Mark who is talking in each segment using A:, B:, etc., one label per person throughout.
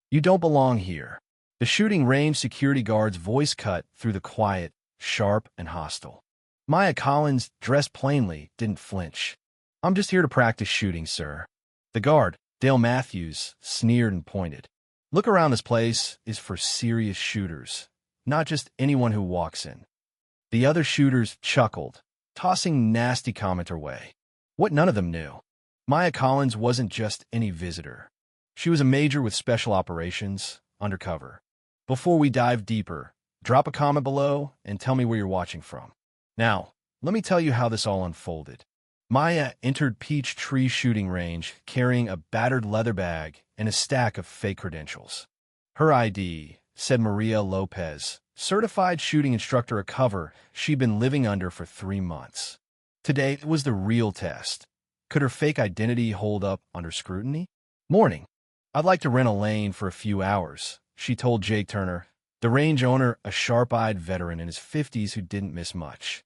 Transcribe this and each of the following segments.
A: You don't belong here. The shooting range security guard's voice cut through the quiet, sharp, and hostile. Maya Collins, dressed plainly, didn't flinch. I'm just here to practice shooting, sir. The guard, Dale Matthews, sneered and pointed. Look around, this place is for serious shooters, not just anyone who walks in. The other shooters chuckled, tossing nasty comment her way. What none of them knew. Maya Collins wasn't just any visitor. She was a major with special operations, undercover. Before we dive deeper, drop a comment below and tell me where you're watching from. Now, let me tell you how this all unfolded. Maya entered Peachtree shooting range carrying a battered leather bag and a stack of fake credentials. Her ID said Maria Lopez, certified shooting instructor, a cover she'd been living under for 3 months. Today was the real test. Could her fake identity hold up under scrutiny? Morning. I'd like to rent a lane for a few hours, she told Jake Turner, the range owner, a sharp-eyed veteran in his 50s who didn't miss much.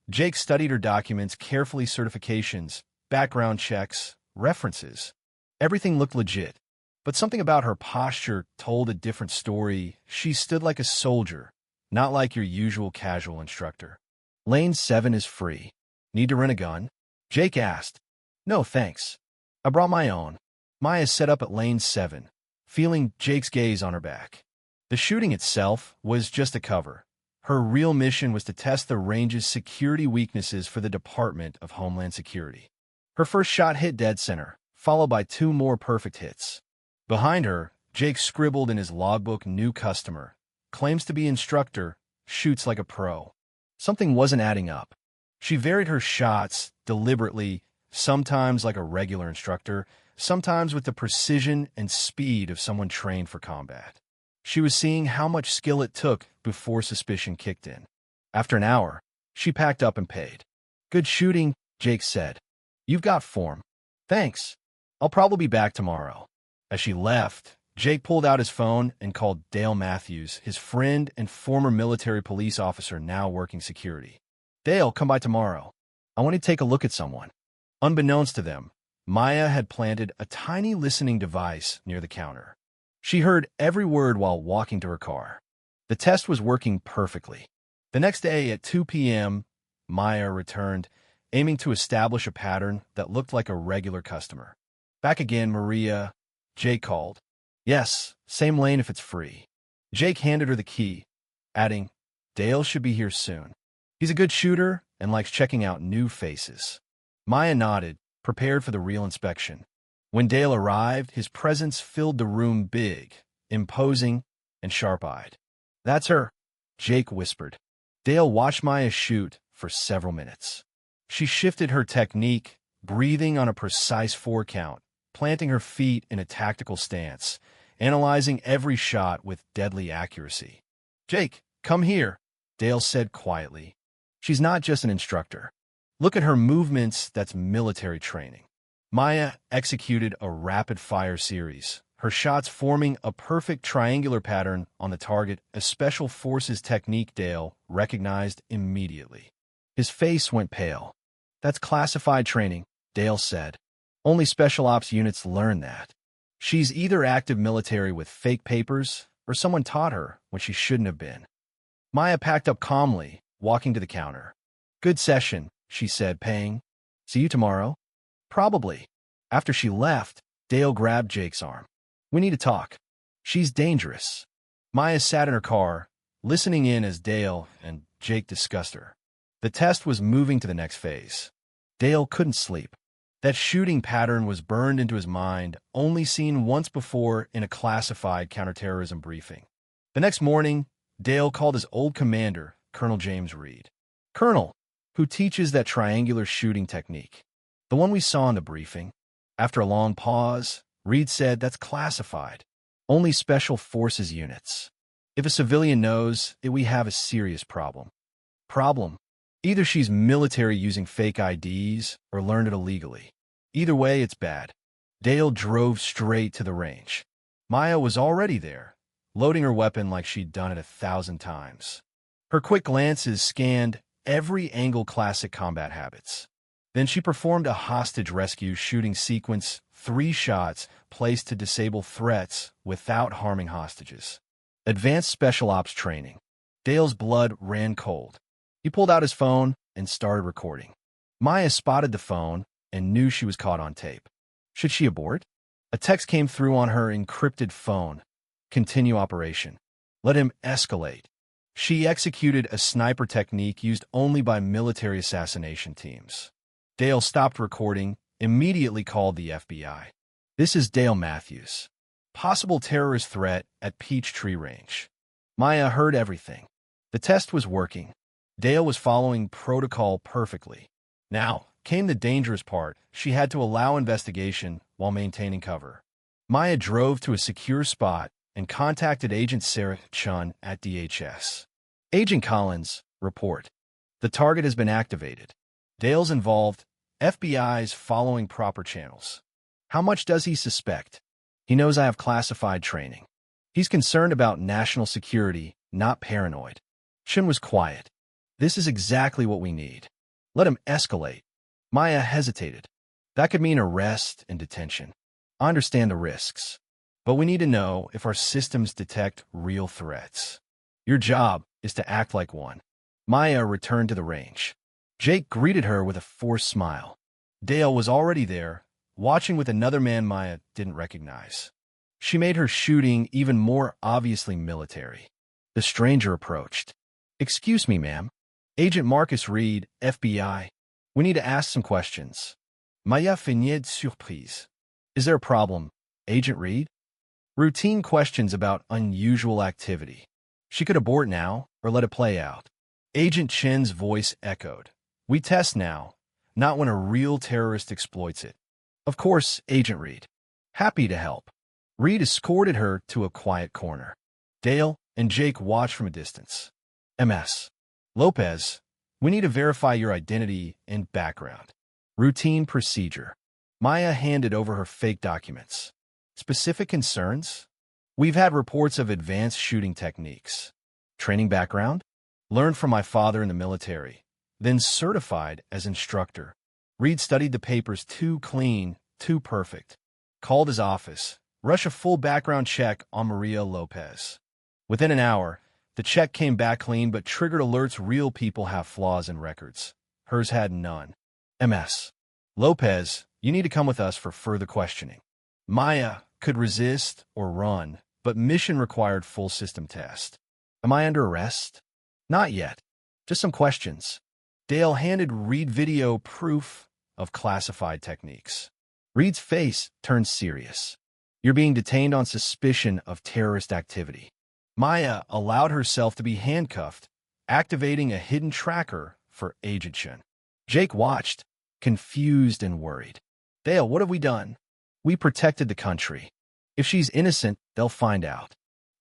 A: Jake studied her documents carefully, certifications, background checks, references. Everything looked legit, but something about her posture told a different story. She stood like a soldier, not like your usual casual instructor. Lane 7 is free. Need to rent a gun? Jake asked. No, thanks. I brought my own. Maya set up at lane 7, feeling Jake's gaze on her back. The shooting itself was just a cover. Her real mission was to test the range's security weaknesses for the Department of Homeland Security. Her first shot hit dead center, followed by 2 more perfect hits. Behind her, Jake scribbled in his logbook, new customer, claims to be instructor, shoots like a pro. Something wasn't adding up. She varied her shots deliberately, sometimes like a regular instructor, sometimes with the precision and speed of someone trained for combat. She was seeing how much skill it took before suspicion kicked in. After an hour, she packed up and paid. Good shooting, Jake said. You've got form. Thanks. I'll probably be back tomorrow. As she left, Jake pulled out his phone and called Dale Matthews, his friend and former military police officer now working security. Dale, come by tomorrow. I want to take a look at someone. Unbeknownst to them, Maya had planted a tiny listening device near the counter. She heard every word while walking to her car. The test was working perfectly. The next day at 2 p.m., Maya returned, aiming to establish a pattern that looked like a regular customer. Back again, Maria. Jake called. Yes, same lane if it's free. Jake handed her the key, adding, Dale should be here soon. He's a good shooter and likes checking out new faces. Maya nodded, prepared for the real inspection. When Dale arrived, his presence filled the room, big, imposing, and sharp-eyed. That's her, Jake whispered. Dale watched Maya shoot for several minutes. She shifted her technique, breathing on a precise 4 count, planting her feet in a tactical stance, analyzing every shot with deadly accuracy. Jake, come here, Dale said quietly. She's not just an instructor. Look at her movements, that's military training. Maya executed a rapid-fire series, her shots forming a perfect triangular pattern on the target, a special forces technique Dale recognized immediately. His face went pale. That's classified training, Dale said. Only special ops units learn that. She's either active military with fake papers, or someone taught her when she shouldn't have been. Maya packed up calmly, walking to the counter. Good session, she said, paying. See you tomorrow? Probably. After she left, Dale grabbed Jake's arm. We need to talk. She's dangerous. Maya sat in her car, listening in as Dale and Jake discussed her. The test was moving to the next phase. Dale couldn't sleep. That shooting pattern was burned into his mind, only seen once before in a classified counterterrorism briefing. The next morning, Dale called his old commander, Colonel James Reed. Colonel, who teaches that triangular shooting technique. The one we saw in the briefing. After a long pause, Reed said that's classified. Only special forces units. If a civilian knows it, we have a serious problem. Problem? Either she's military using fake IDs or learned it illegally. Either way, it's bad. Dale drove straight to the range. Maya was already there, loading her weapon like she'd done it 1,000 times. Her quick glances scanned every angle, classic combat habits. Then she performed a hostage rescue shooting sequence 3 shots placed to disable threats without harming hostages. Advanced Special Ops Training. Dale's blood ran cold. He pulled out his phone and started recording. Maya spotted the phone and knew she was caught on tape. Should she abort? A text came through on her encrypted phone. Continue operation. Let him escalate. She executed a sniper technique used only by military assassination teams. Dale stopped recording, immediately called the FBI. This is Dale Matthews. Possible terrorist threat at Peachtree Range. Maya heard everything. The test was working. Dale was following protocol perfectly. Now came the dangerous part. She had to allow investigation while maintaining cover. Maya drove to a secure spot and contacted Agent Sarah Chun at DHS. Agent Collins, report. The target has been activated. Dale's involved. FBI's following proper channels. How much does he suspect? He knows I have classified training. He's concerned about national security, not paranoid. Chun was quiet. This is exactly what we need. Let him escalate. Maya hesitated. That could mean arrest and detention. I understand the risks, but we need to know if our systems detect real threats. Your job is to act like one. Maya returned to the range. Jake greeted her with a forced smile. Dale was already there, watching with another man Maya didn't recognize. She made her shooting even more obviously military. The stranger approached. Excuse me, ma'am. Agent Marcus Reed, FBI. We need to ask some questions. Maya finit surprise. Is there a problem, Agent Reed? Routine questions about unusual activity. She could abort now or let it play out. Agent Chen's voice echoed. We test now, not when a real terrorist exploits it. Of course, Agent Reed. Happy to help. Reed escorted her to a quiet corner. Dale and Jake watched from a distance. MS. Lopez, we need to verify your identity and background. Routine procedure. Maya handed over her fake documents. Specific concerns? We've had reports of advanced shooting techniques. Training background? Learned from my father in the military. Then certified as instructor. Reed studied the papers too clean, too perfect. Called his office. Rush a full background check on Maria Lopez. Within an hour, the check came back clean but triggered alerts real people have flaws in records. Hers had none. MS. Lopez, you need to come with us for further questioning. Maya could resist or run, but mission required full system test. Am I under arrest? Not yet. Just some questions. Dale handed Reed video proof of classified techniques. Reed's face turned serious. You're being detained on suspicion of terrorist activity. Maya allowed herself to be handcuffed, activating a hidden tracker for Agent Chen. Jake watched, confused and worried. Dale, what have we done? We protected the country. If she's innocent, they'll find out.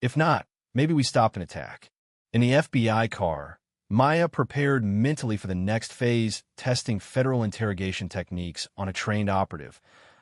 A: If not, maybe we stop an attack. In the FBI car, Maya prepared mentally for the next phase, testing federal interrogation techniques on a trained operative,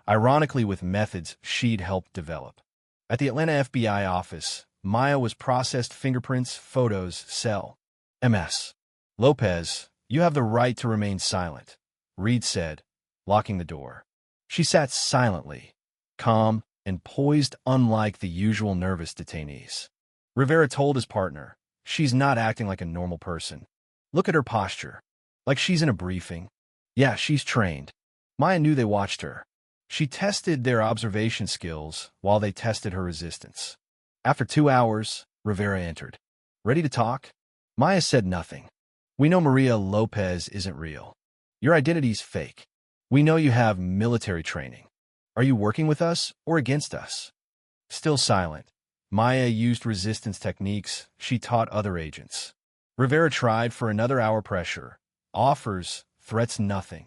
A: ironically with methods she'd helped develop. At the Atlanta FBI office, Maya was processed fingerprints, photos, cell. MS. Lopez, you have the right to remain silent, Reed said, locking the door. She sat silently, calm and poised unlike the usual nervous detainees. Rivera told his partner, she's not acting like a normal person. Look at her posture. Like she's in a briefing. Yeah, she's trained. Maya knew they watched her. She tested their observation skills while they tested her resistance. After 2 hours, Rivera entered. Ready to talk? Maya said nothing. We know Maria Lopez isn't real. Your identity's fake. We know you have military training. Are you working with us or against us? Still silent. Maya used resistance techniques she taught other agents. Rivera tried for another hour pressure. Offers, threats nothing.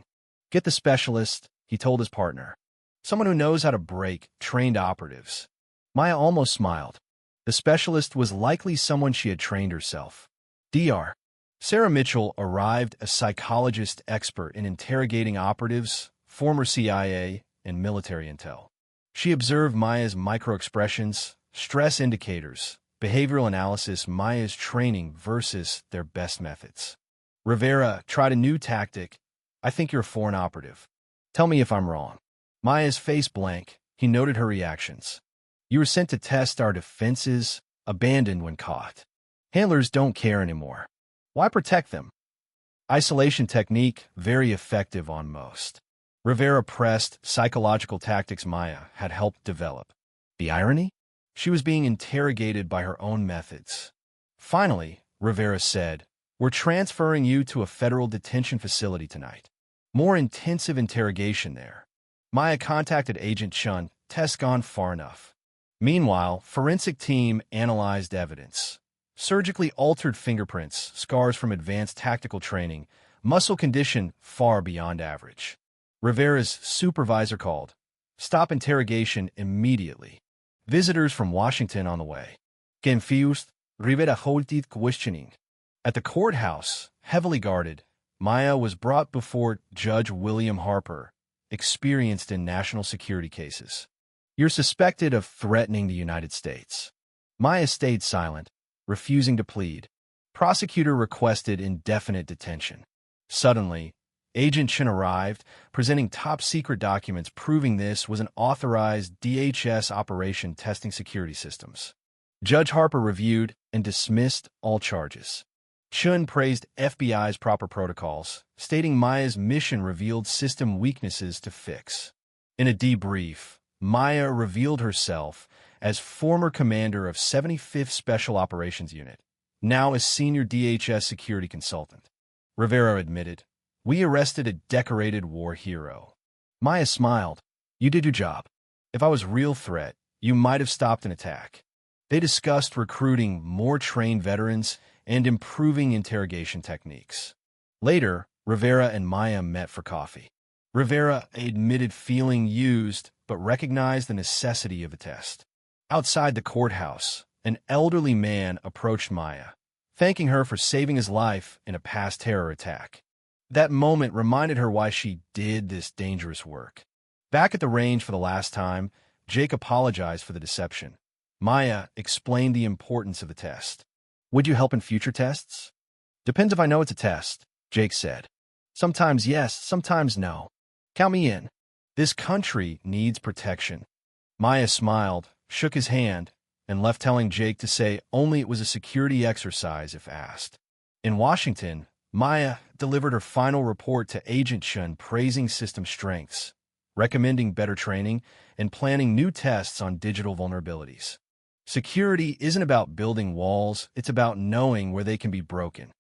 A: Get the specialist, he told his partner. Someone who knows how to break trained operatives. Maya almost smiled. The specialist was likely someone she had trained herself. Dr. Sarah Mitchell arrived, a psychologist expert in interrogating operatives, former CIA, and military intel. She observed Maya's microexpressions, stress indicators, behavioral analysis, Maya's training versus their best methods. Rivera tried a new tactic. I think you're a foreign operative. Tell me if I'm wrong. Maya's face blank. He noted her reactions. You were sent to test our defenses, abandoned when caught. Handlers don't care anymore. Why protect them? Isolation technique, very effective on most. Rivera pressed psychological tactics Maya had helped develop. The irony? She was being interrogated by her own methods. Finally, Rivera said, we're transferring you to a federal detention facility tonight. More intensive interrogation there. Maya contacted Agent Chun. Test gone far enough. Meanwhile, forensic team analyzed evidence. Surgically altered fingerprints, scars from advanced tactical training, muscle condition far beyond average. Rivera's supervisor called. Stop interrogation immediately. Visitors from Washington on the way. Confused, Rivera halted questioning. At the courthouse, heavily guarded, Maya was brought before Judge William Harper, experienced in national security cases. You're suspected of threatening the United States. Maya stayed silent, refusing to plead. Prosecutor requested indefinite detention. Suddenly, Agent Chin arrived, presenting top-secret documents proving this was an authorized DHS operation testing security systems. Judge Harper reviewed and dismissed all charges. Chun praised FBI's proper protocols, stating Maya's mission revealed system weaknesses to fix. In a debrief, Maya revealed herself as former commander of 75th Special Operations Unit, now as senior DHS security consultant. Rivera admitted, we arrested a decorated war hero. Maya smiled. You did your job. If I was a real threat, you might have stopped an attack. They discussed recruiting more trained veterans and improving interrogation techniques. Later, Rivera and Maya met for coffee. Rivera admitted feeling used, but recognized the necessity of a test. Outside the courthouse, an elderly man approached Maya, thanking her for saving his life in a past terror attack. That moment reminded her why she did this dangerous work. Back at the range for the last time, Jake apologized for the deception. Maya explained the importance of the test. Would you help in future tests? Depends if I know it's a test, Jake said. Sometimes yes, sometimes no. Count me in. This country needs protection. Maya smiled, shook his hand, and left telling Jake to say only it was a security exercise if asked. In Washington, Maya delivered her final report to Agent Chun praising system strengths, recommending better training, and planning new tests on digital vulnerabilities. Security isn't about building walls, it's about knowing where they can be broken.